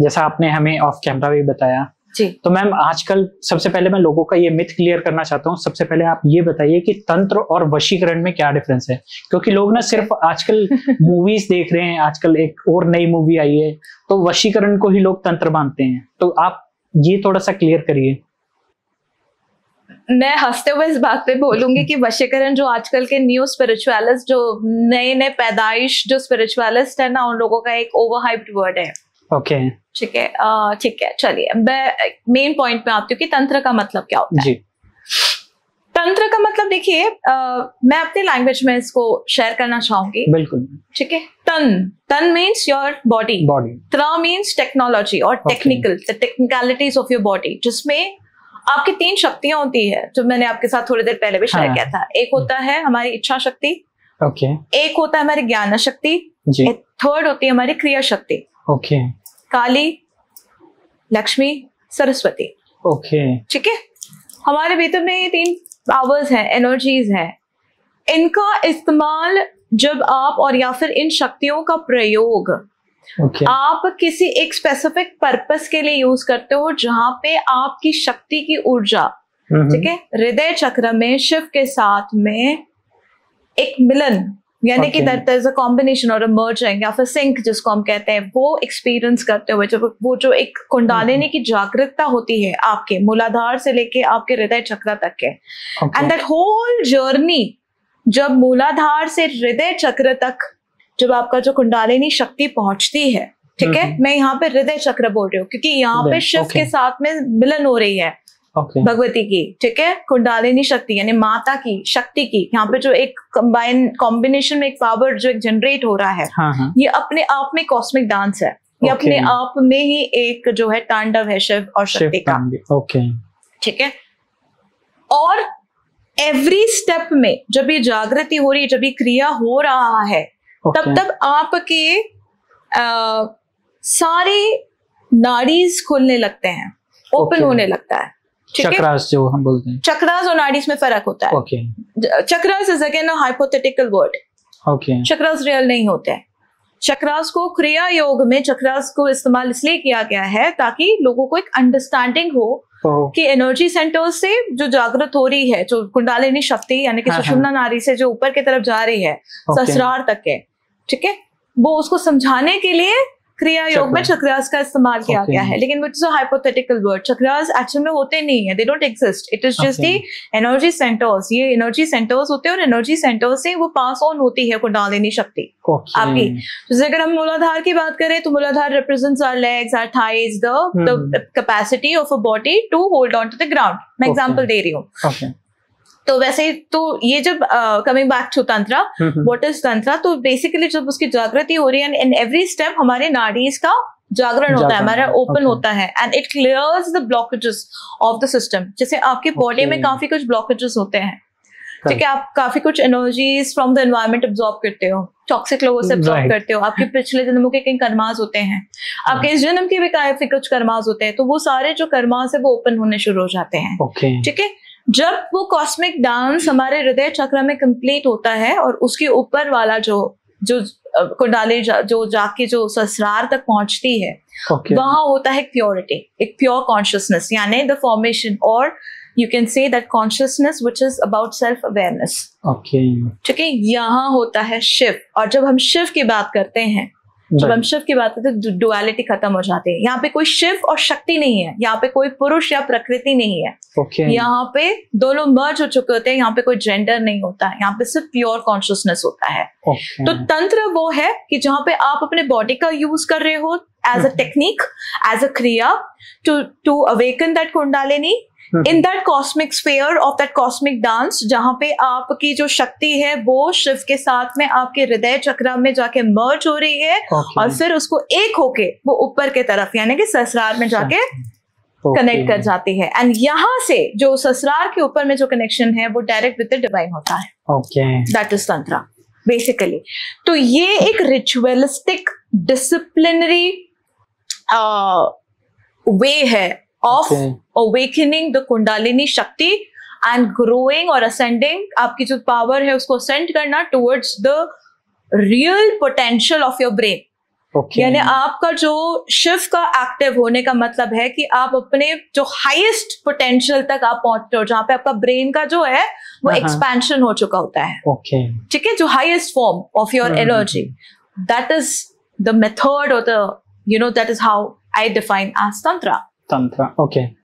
जैसा आपने हमें ऑफ कैमरा भी बताया जी। तो मैम आजकल सबसे पहले मैं लोगों का ये मिथ क्लियर करना चाहता हूँ। सबसे पहले आप ये बताइए कि तंत्र और वशीकरण में क्या डिफरेंस है, क्योंकि लोग ना सिर्फ आजकल मूवीज देख रहे हैं, आजकल एक और नई मूवी आई है तो वशीकरण को ही लोग तंत्र मानते हैं, तो आप ये थोड़ा सा क्लियर करिए। मैं हंसते हुए इस बात पे बोलूंगी कि वशीकरण जो आजकल के न्यू स्पिरिचुअलिस्ट, जो नए पैदाइश जो स्पिरिचुअलिस्ट है ना, उन लोगों का एक ओवरहाइप्ड वर्ड है। ओके ठीक है, चलिए मैं मेन पॉइंट पे आती हूँ कि तंत्र का मतलब क्या होता है। जी। तंत्र का मतलब देखिए, मैं अपनी लैंग्वेज में इसको शेयर करना चाहूंगी। बिल्कुल। ठीक है। तन मीन्स योर बॉडी, त्र मीन्स टेक्नोलॉजी और technical, the technicalities of your body, जिसमें आपकी 3 शक्तियां होती है जो मैंने आपके साथ थोड़ी देर पहले भी शेयर किया था। एक होता है हमारी इच्छा शक्ति, एक होता है हमारी ज्ञान शक्ति, थर्ड होती है हमारी क्रिया शक्ति। काली, लक्ष्मी, सरस्वती। ठीक है। हमारे भीतर में ये 3 पावर्स हैं, एनर्जीज हैं। इनका इस्तेमाल जब आप, और या फिर इन शक्तियों का प्रयोग आप किसी एक स्पेसिफिक पर्पस के लिए यूज करते हो, जहां पे आपकी शक्ति की ऊर्जा, ठीक है, हृदय चक्र में शिव के साथ में एक मिलन, यानी कि दैट इज अ कॉम्बिनेशन और अ मर्जिंग या फिर सिंक जिसको हम कहते हैं, वो एक्सपीरियंस करते हुए जब वो जो एक कुंडलिनी की जागृतता होती है आपके मूलाधार से लेके आपके हृदय चक्र तक के, एंड दैट होल जर्नी जब मूलाधार से हृदय चक्र तक जब आपका जो कुंडलिनी शक्ति पहुंचती है, ठीक है, मैं यहाँ पे हृदय चक्र बोल रही हूँ क्योंकि यहाँ पे शिव के साथ में मिलन हो रही है, भगवती की, ठीक है, कुंडलिनी शक्ति यानी माता की शक्ति की, यहाँ पे जो एक कॉम्बिनेशन में एक पावर जो एक जनरेट हो रहा है, ये अपने आप में कॉस्मिक डांस है, ये अपने आप में ही एक जो है तांडव है शिव और शक्ति का। ठीक है। और एवरी स्टेप में जब ये जागृति हो रही है, जब ये क्रिया हो रहा है, तब आपके सारे नाड़ीज खुलने लगते हैं, ओपन होने लगता है। चक्रास जो हम बोलते हैं, चक्रास और नाड़ीज में फर्क होता है। Chakras is again a hypothetical word. Chakras real नहीं होते हैं। चक्रास को क्रिया योग में चक्रास को इस्तेमाल इसलिए किया गया है ताकि लोगों को एक अंडरस्टैंडिंग हो कि एनर्जी सेंटर्स से जो जागृत हो रही है, जो कुंडलिनी शक्ति यानी कि सुषुम्ना नाड़ी से जो ऊपर की तरफ जा रही है सहस्रार तक के, ठीक है, वो उसको समझाने के लिए क्रिया योग में चक्रास का इस्तेमाल किया गया है। लेकिन it's a hypothetical word. Chakras actual में होते नहीं है, they don't exist, it is just the energy centres. ये एनर्जी सेंटर्स होते हैं और एनर्जी सेंटर्स से वो पास ऑन होती है कुंडलिनी शक्ति आपकी। जैसे अगर हम मूलाधार की बात करें तो Muladhara represents our legs, our thighs, the capacity of a body to hold on to the ground. मैं एग्जांपल दे रही हूँ। तो वैसे तो ये जब coming back to tantra, what is tantra, तो बेसिकली जब उसकी जागृति हो रही है, इन एवरी स्टेप हमारे नाड़ीज का जागरण होता है, हमारा ओपन होता है, and it clears the blockages of the system. जैसे आपके बॉडी में काफी कुछ ब्लॉकेजेस होते हैं, ठीक है, आप काफी कुछ energies from the environment absorb करते हो, टॉक्सिक लोगों से अब्सॉर्ब करते हो, आपके पिछले जन्मों के कई कर्मास होते हैं, आपके इस जन्म के भी काफी कुछ कर्मास होते हैं, तो वो सारे जो कर्मास है वो ओपन होने शुरू हो जाते हैं। ठीक है। जब वो कॉस्मिक डांस हमारे हृदय चक्र में कंप्लीट होता है और उसके ऊपर वाला जो कुंडली जो जाके जो सहस्रार तक पहुंचती है, वहां होता है प्योरिटी, एक प्योर कॉन्शियसनेस, यानी द फॉर्मेशन, और you can say that consciousness which is about self awareness. ठीक है। यहाँ होता है शिव, और जब हम शिव की बात करते हैं, जब हम शिव की बात करते हैं, डुअलिटी खत्म हो जाती है। यहाँ पे कोई शिव और शक्ति नहीं है, यहाँ पे कोई पुरुष या प्रकृति नहीं है, यहाँ पे दोनों मर्ज हो चुके होते हैं, यहाँ पे कोई जेंडर नहीं होता है, यहाँ पे सिर्फ प्योर कॉन्शियसनेस होता है। तो तंत्र वो है कि जहाँ पे आप अपने बॉडी का यूज कर रहे हो as a technique, as a क्रिया to awaken that kundalini in that cosmic sphere of that cosmic dance, जहां पे आपकी जो शक्ति है वो शिव के साथ में आपके हृदय चक्र में जाके मर्ज हो रही है, और फिर उसको एक होके वो ऊपर के तरफ यानी कि सहस्रार में जाके कनेक्ट कर जाती है, एंड यहाँ से जो सहस्रार के ऊपर में जो कनेक्शन है वो डायरेक्ट विद द डिवाइन होता है। That is tantra basically. तो ये एक रिचुअलिस्टिक डिसिप्लिनरी वे है of awakening the कुंडलिनी शक्ति and growing और ascending, आपकी जो पावर है उसको ascend करना towards the real potential of your brain, यानी आपका जो शिव का एक्टिव होने का मतलब है कि आप अपने जो हाईएस्ट पोटेंशियल तक आप पहुंचते हो, जहां पे आपका ब्रेन का जो है वो एक्सपेंशन हो चुका होता है। ठीक है, जो highest form of your energy, that is the method और the that is how I define as tantra. Okay.